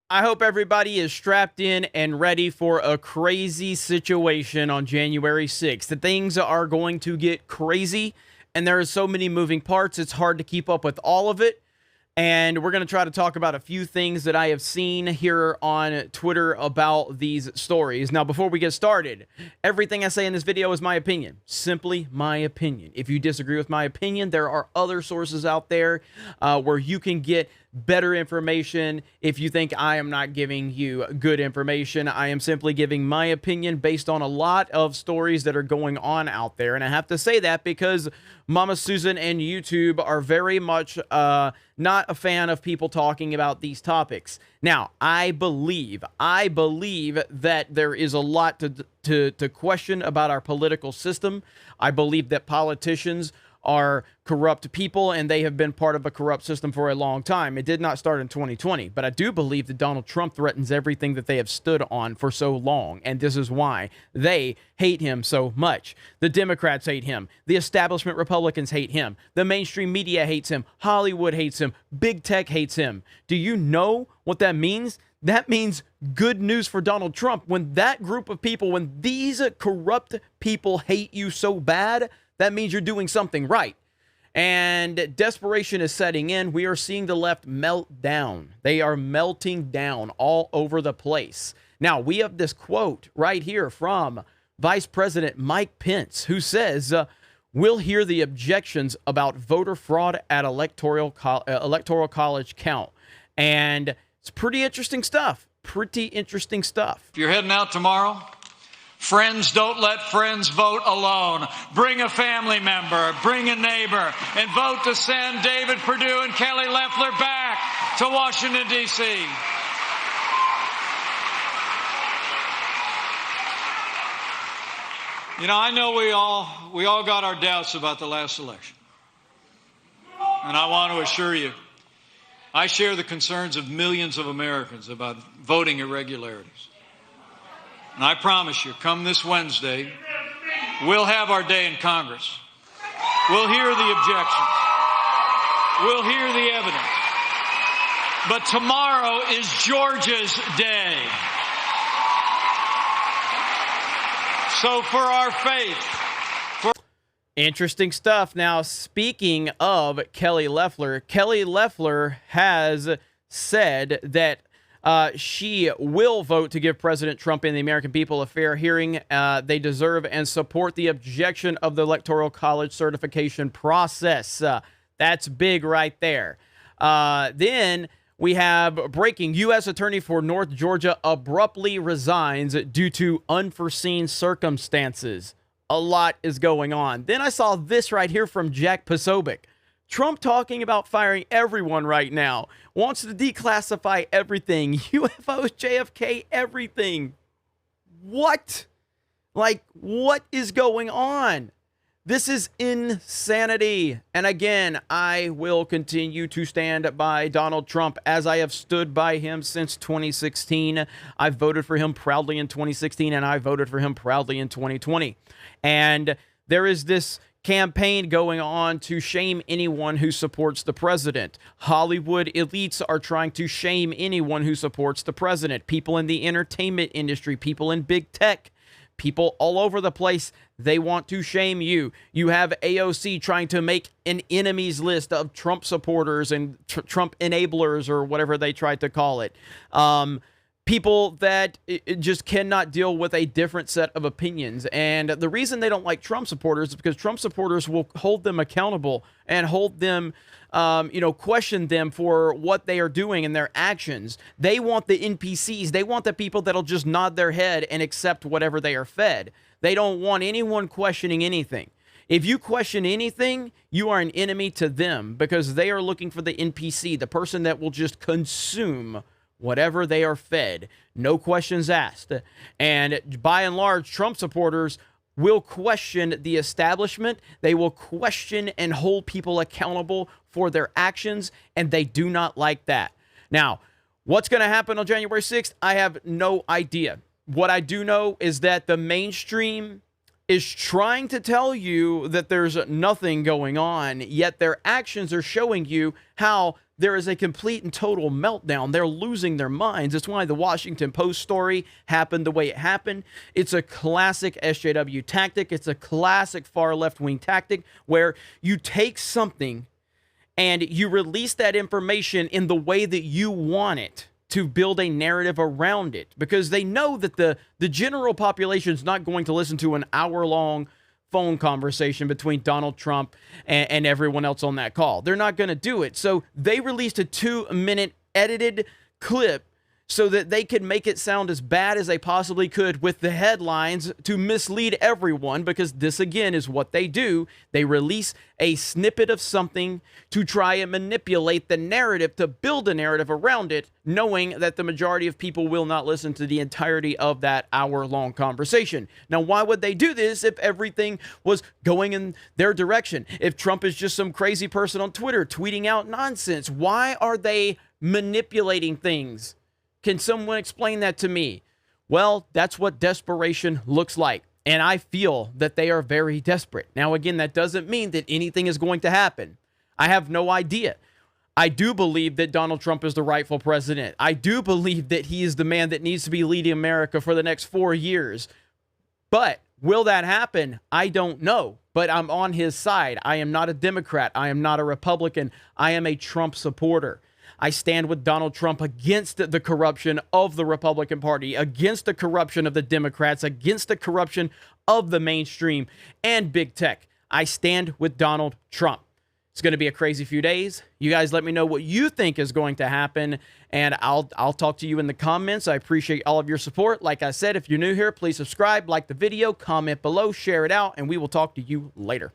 I hope everybody is strapped in and ready for a crazy situation on January 6th. The things are going to get crazy, and there are so many moving parts, it's hard to keep up with all of it. And we're going to try to talk about a few things that I have seen here on Twitter about these stories. Now, before we get started, everything I say in this video is my opinion. Simply my opinion. If you disagree with my opinion, there are other sources out there where you can get better information. If you think I am not giving you good information, I am simply giving my opinion based on a lot of stories that are going on out there. And I have to say that because Mama Susan and YouTube are very much not a fan of people talking about these topics. Now, I believe that there is a lot to question about our political system. I believe that politicians are corrupt people, and they have been part of a corrupt system for a long time. It did not start in 2020, but I do believe that Donald Trump threatens everything that they have stood on for so long, and this is why they hate him so much. The Democrats hate him. The establishment Republicans hate him. The mainstream media hates him. Hollywood hates him. Big tech hates him. Do you know what that means? That means good news for Donald Trump. When that group of people, when these corrupt people hate you so bad, that means you're doing something right. And desperation is setting in. We are seeing the left melt down. They are melting down all over the place. Now, we have this quote right here from Vice President Mike Pence, who says, we'll hear the objections about voter fraud at electoral college count. And it's pretty interesting stuff. If you're heading out tomorrow, friends, don't let friends vote alone. Bring a family member, bring a neighbor, and vote to send David Perdue and Kelly Lefler back to Washington, D.C. You know, I know we all got our doubts about the last election. And I want to assure you, I share the concerns of millions of Americans about voting irregularities. And I promise you, come this Wednesday, we'll have our day in Congress. We'll hear the objections. We'll hear the evidence. But tomorrow is Georgia's day. So for our faith. Interesting stuff. Now, speaking of Kelly Lefler has said that she will vote to give President Trump and the American people a fair hearing they deserve and support the objection of the Electoral College certification process. That's big right there. Then we have breaking. U.S. Attorney for North Georgia abruptly resigns due to unforeseen circumstances. A lot is going on. Then I saw this right here from Jack Posobiec. Trump talking about firing everyone right now. Wants to declassify everything. UFOs, JFK, everything. What? Like, what is going on? This is insanity. And again, I will continue to stand by Donald Trump as I have stood by him since 2016. I voted for him proudly in 2016, and I voted for him proudly in 2020. And there is this campaign going on to shame anyone who supports the president. Hollywood elites are trying to shame anyone who supports the president. People in the entertainment industry, people in big tech, people all over the place, they want to shame you. You have AOC trying to make an enemies list of Trump supporters and Trump enablers, or whatever they tried to call it. People that just cannot deal with a different set of opinions. And the reason they don't like Trump supporters is because Trump supporters will hold them accountable and hold them, question them for what they are doing and their actions. They want the NPCs. They want the people that'll just nod their head and accept whatever they are fed. They don't want anyone questioning anything. If you question anything, you are an enemy to them because they are looking for the NPC, the person that will just consume whatever they are fed, no questions asked. And by and large, Trump supporters will question the establishment. They will question and hold people accountable for their actions, and they do not like that. Now, what's going to happen on January 6th? I have no idea. What I do know is that the mainstream is trying to tell you that there's nothing going on, yet their actions are showing you how there is a complete and total meltdown. They're losing their minds. It's why the Washington Post story happened the way it happened. It's a classic SJW tactic. It's a classic far left-wing tactic where you take something and you release that information in the way that you want it to build a narrative around it, because they know that the general population is not going to listen to an hour-long phone conversation between Donald Trump and everyone else on that call. They're not going to do it. So they released a 2-minute edited clip so that they could make it sound as bad as they possibly could with the headlines to mislead everyone, because this, again, is what they do. They release a snippet of something to try and manipulate the narrative, to build a narrative around it, knowing that the majority of people will not listen to the entirety of that hour-long conversation. Now, why would they do this if everything was going in their direction? If Trump is just some crazy person on Twitter tweeting out nonsense, why are they manipulating things? Can someone explain that to me? Well, that's what desperation looks like. And I feel that they are very desperate. Now, again, that doesn't mean that anything is going to happen. I have no idea. I do believe that Donald Trump is the rightful president. I do believe that he is the man that needs to be leading America for the next 4 years. But will that happen? I don't know. But I'm on his side. I am not a Democrat. I am not a Republican. I am a Trump supporter. I stand with Donald Trump against the corruption of the Republican Party, against the corruption of the Democrats, against the corruption of the mainstream and big tech. I stand with Donald Trump. It's going to be a crazy few days. You guys let me know what you think is going to happen, and I'll talk to you in the comments. I appreciate all of your support. Like I said, if you're new here, please subscribe, like the video, comment below, share it out, and we will talk to you later.